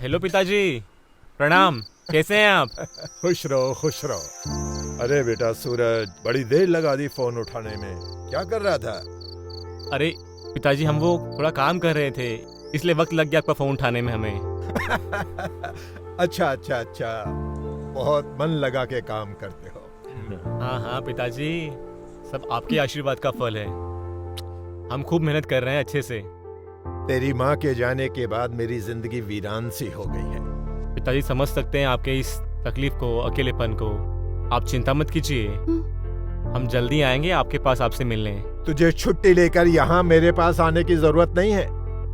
Hello पिताजी, प्रणाम। कैसे हैं आप? खुश रहो खुश रहो। अरे बेटा सूरज, बड़ी देर लगा दी फोन उठाने में, क्या कर रहा था? अरे पिताजी, हम वो थोड़ा काम कर रहे थे, इसलिए वक्त लग गया आपका फोन उठाने में हमें। अच्छा अच्छा अच्छा, बहुत मन लगा के काम करते हो। हाँ हाँ पिताजी, सब आपके आशीर्वाद का फल है। हम खूब मेहनत कर रहे हैं अच्छे से। तेरी माँ के जाने के बाद मेरी जिंदगी वीरान सी हो गई है। पिताजी समझ सकते हैं आपके इस तकलीफ को, अकेलेपन को। आप चिंता मत कीजिए, हम जल्दी आएंगे आपके पास आपसे मिलने। तुझे छुट्टी लेकर यहाँ मेरे पास आने की जरूरत नहीं है।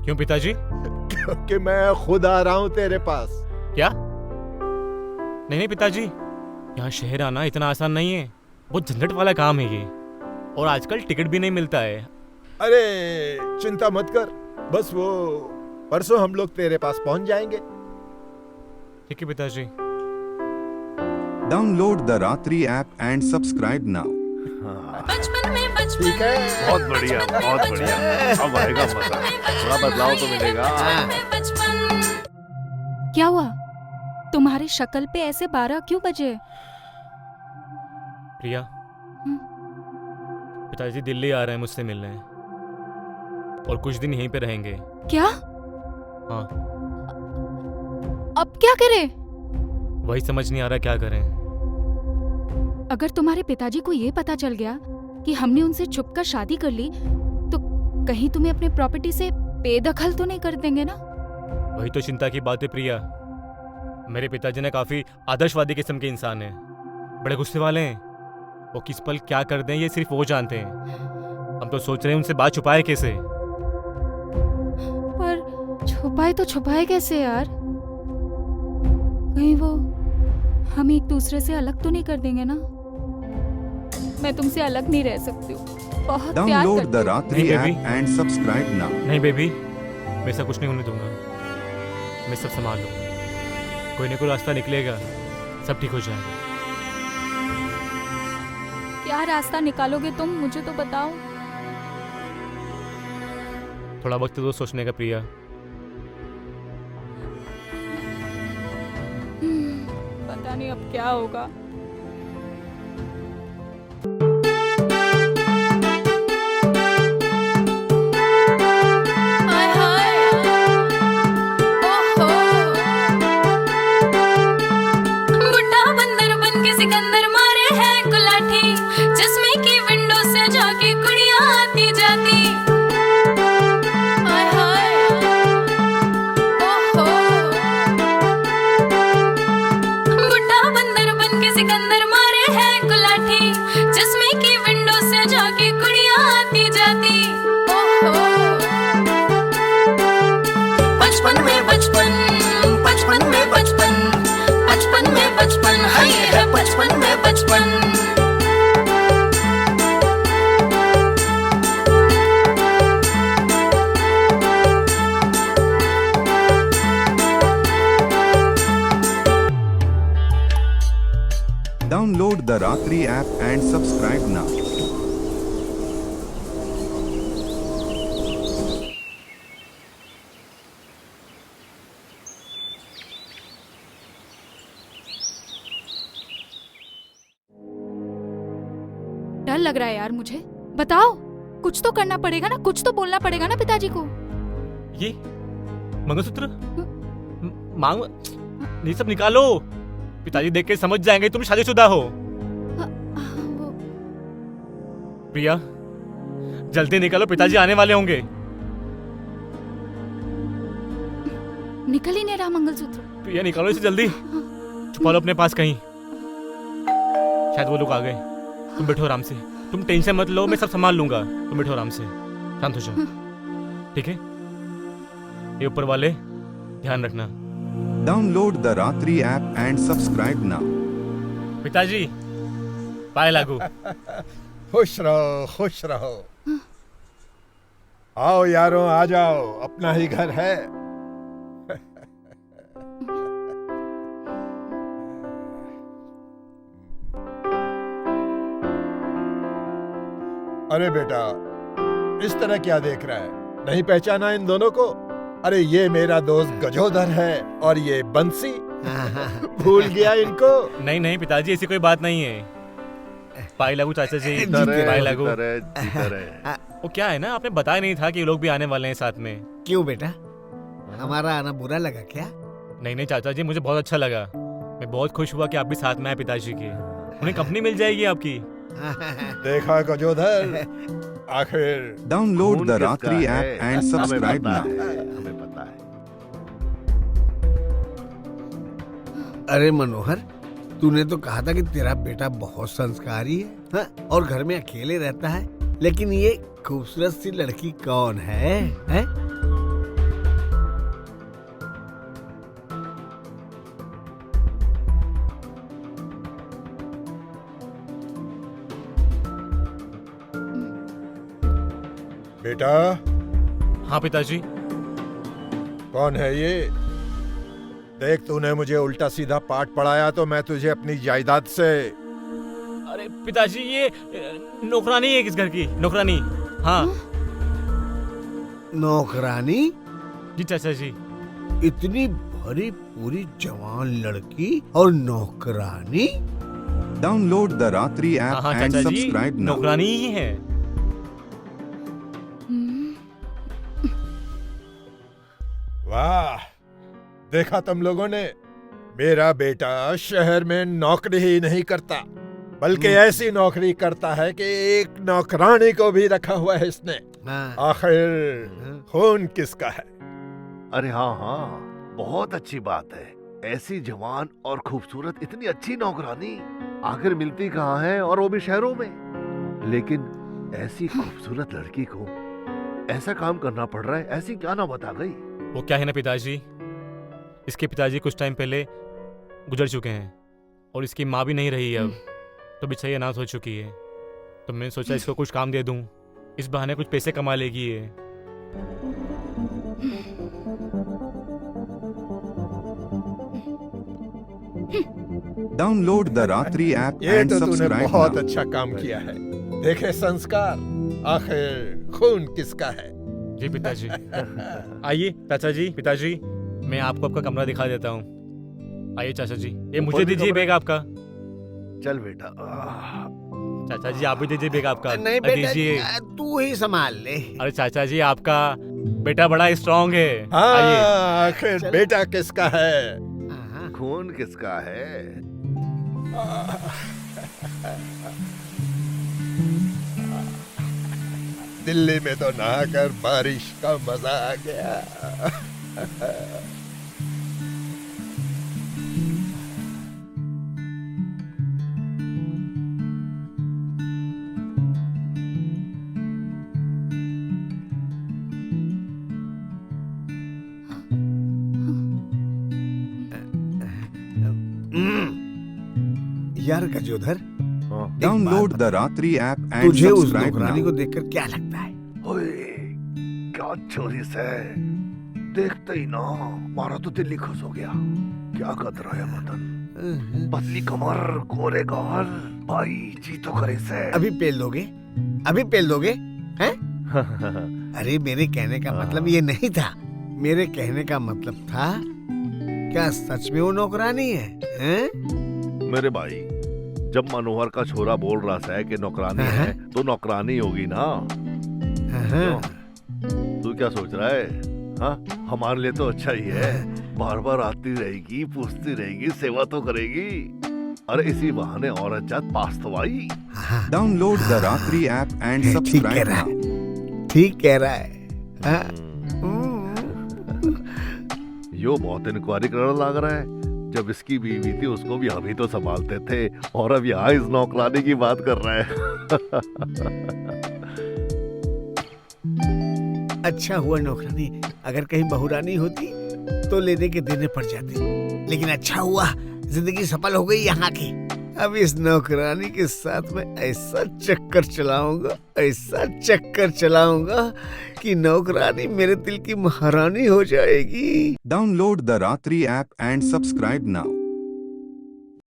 क्यों पिताजी? क्योंकि मैं खुद आ रहा हूँ तेरे पास। क्या? नहीं नहीं पिताजी, यहाँ शहर आना इतना आसान नहीं है। बहुत झंझट वाला काम है ये, और आजकल टिकट भी नहीं मिलता है। अरे चिंता मत कर, बस वो परसों हम लोग तेरे पास पहुंच जाएंगे। ठीक है पिताजी। Download the Ratri app and subscribe now. बचपन में बचपन ठीक है, बहुत बढ़िया बहुत बढ़िया। अब आएगा मजा, थोड़ा बदलाव तो मिलेगा। बचपन क्या हुआ? तुम्हारी शक्ल पे ऐसे 12 क्यों बजे? प्रिया, पिताजी दिल्ली आ रहे हैं मुझसे मिलने, और कुछ दिन यहीं पे रहेंगे। क्या? हाँ, अब क्या करें? वही समझ नहीं आ रहा क्या करें। अगर तुम्हारे पिताजी को ये पता चल गया कि हमने उनसे छुपकर शादी कर ली, तो कहीं तुम्हें अपने प्रॉपर्टी से बेदखल तो नहीं कर देंगे ना? वही तो चिंता की बात है प्रिया। मेरे पिताजी ने काफी आदर्शवादी किस्म के इंसान हैं, बड़े गुस्से वाले हैं। वो किस पल क्या कर दें ये सिर्फ वो जानते हैं। हम तो सोच रहे हैं उनसे बात छुपाए कैसे। पर छुपाए तो छुपाए कैसे यार? कहीं वो हम एक दूसरे से अलग तो नहीं कर देंगे ना? मैं तुमसे अलग नहीं रह सकती हूँ, बहुत प्यार Download करती the हूँ। Ratri नहीं, app baby. and subscribe now. नहीं बेबी, मैं ऐसा कुछ नहीं होने दूंगा। मैं सब संभाल लूंगा, कोई ना कोई रास्ता निकलेगा, सब ठीक हो जाएगा। क्या रास्ता निकालोगे तुम, मुझे तो बताओ। थोड़ा वक्त तो सोचने का प्रिया। पता नहीं अब क्या होगा। हाय हाय ओहो बुड्ढा बंदर बन के सिकंदर मारे है गुलाठी, जिसमें की विंडो से जाके कुड़ियां आती जाती। हाय हाय ओहो बुड्ढा बंदर बन के सिकंदर मारे है गुलाठी, जिसमें की विंडो से जाके कुड़ियां आती जाती। ओहो बचपन में बचपन, बचपन में बचपन, बचपन में बचपन, हाय है बचपन में बचपन। Download the Ratri app and subscribe now. डर लग रहा है यार मुझे। बताओ, कुछ तो करना पड़ेगा ना, कुछ तो बोलना पड़ेगा ना पिताजी को। ये मंगलसूत्र मांग, ये सब निकालो। पिताजी देख के समझ जाएंगे तुम शादीशुदा हो। वो प्रिया, जल्दी निकालो, पिताजी आने वाले होंगे। निकल ही नहीं रहा मंगलसूत्र। प्रिया निकालो इसे जल्दी, छुपा लो अपने पास कहीं। शायद वो लोग आ गए। तुम बैठो आराम से, तुम टेंशन मत लो, मैं सब संभाल लूंगा। तुम बैठो आराम से, शांत हो जाओ, ठीक है? ये ऊपर वाले ध्यान रखना। Download the Ratri app and subscribe now. पिताजी पाए लागू। खुश रहो खुश रहो। आओ यारों, आ जाओ, अपना ही घर है। अरे बेटा, इस तरह क्या देख रहा है? नहीं पहचाना इन दोनों को? अरे ये मेरा दोस्त गजोधर है और ये बंसी। भूल गया इनको? नहीं नहीं पिताजी, ऐसी कोई बात नहीं है। पाई लागू चाचा जी, पाई लागू। वो क्या है ना, आपने बताया नहीं था कि ये लोग भी आने वाले हैं साथ में। क्यों बेटा, हमारा आना बुरा लगा क्या? नहीं नहीं चाचा जी, मुझे बहुत अच्छा लगा। मैं बहुत खुश हुआ कि आप भी साथ में आए पिताजी के। उन्हें कंपनी मिल जाएगी आपकी। देखा गजोधर, आखिर Download the Ratri app and subscribe now. हमें पता है। अरे मनोहर, तूने तो कहा था कि तेरा बेटा बहुत संस्कारी है, हाँ? और घर में अकेले रहता है, लेकिन ये खूबसूरत सी लड़की कौन है, हैं? बेटा, हाँ पिताजी। कौन है ये? देख, तूने मुझे उल्टा सीधा पाठ पढ़ाया तो मैं तुझे अपनी जायदाद से। अरे पिताजी, ये नौकरानी है किस घर की, नौकरानी। हाँ नौकरानी? जी चाचा जी। इतनी भरी पूरी जवान लड़की और नौकरानी? Download the Ratri हाँ app हाँ and चाचा जी, subscribe now. नौकरानी ही है। वाह, देखा तुम लोगों ने, मेरा बेटा शहर में नौकरी ही नहीं करता, बल्कि ऐसी नौकरी करता है कि एक नौकरानी को भी रखा हुआ है इसने। हाँ। आखिर खून किसका है? अरे हाँ हाँ, बहुत अच्छी बात है। ऐसी जवान और खूबसूरत इतनी अच्छी नौकरानी आखिर मिलती कहाँ है, और वो भी शहरों में। लेकिन ऐसी खूबसूरत लड़की को ऐसा काम करना पड़ रहा है, ऐसी क्या ना बता गई। वो क्या है ना पिताजी, इसके पिताजी कुछ टाइम पहले गुजर चुके हैं और इसकी माँ भी नहीं रही अब, तो बेचारी अनाथ हो चुकी है। तो मैंने सोचा इसको कुछ काम दे दूं, इस बहाने कुछ पैसे कमा लेगी ये। Download the Ratri app ये and तो तूने subscribe बहुत now. अच्छा काम किया है। देखे संस्कार, आखिर खून किसका है? जी पिताजी। आइए चाचा जी, पिताजी, मैं आपको आपका कमरा दिखा देता हूँ। आइए चाचा जी, ये मुझे कौन सी दीजिए कमरा? बैग आपका। चल बेटा। चाचा जी आप भी दीजिए बैग आपका। नहीं बेटा, दीजिए। तू ही संभाल ले। अरे चाचा जी, आपका बेटा बड़ा स्ट्रांग है। आइए। हाँ, आखिर चल। बेटा किसका है? हाँ। खून किसका है? दिल्ली में तो नहाकर बारिश का मजा आ गया। यार गजोधर, हाँ। Download the Ratri app and तुझे उस subscribe नौकरानी को now. देखकर क्या लगता है? ओए, क्या चोरिस है। देखते ही ना मारा तो दिल ही खुश हो गया। क्या कतरा है बदन, पतली कमर, गोरे गाल, भाई जी तो करे से। अभी पेल दोगे? अभी पेल दोगे? हैं? अरे मेरे कहने का मतलब ये नहीं था। मेरे कहने का मतलब था, क्या सच में वो नौकरानी है? हैं? मेरे भाई, जब मनोहर का छोरा बोल रहा है कि नौकरानी है, तो नौकरानी होगी ना। हाँ। तू क्या सोच रहा है? हाँ, हमारे लिए तो अच्छा ही है। बार बार आती रहेगी, पूछती रहेगी, सेवा तो करेगी। अरे इसी बहाने औरत जात पास तो आई। Download the Ratri app and ठीक कह subscribe रहा now. है, ठीक कह रहा है। हाँ। यो बहुत इंक्वायरी करने लग रहा है। जब इसकी बीवी थी उसको भी हम ही तो संभालते थे, और अब यहाँ इस नौकरानी की बात कर रहा है। अच्छा हुआ नौकरानी, अगर कहीं बहुरानी होती तो लेने के देने पड़ जाते, लेकिन अच्छा हुआ जिंदगी सफल हो गई यहाँ की। अब इस नौकरानी के साथ में ऐसा चक्कर चलाऊंगा, ऐसा चक्कर चलाऊंगा कि नौकरानी मेरे दिल की महारानी हो जाएगी। Download the Ratri app and subscribe now.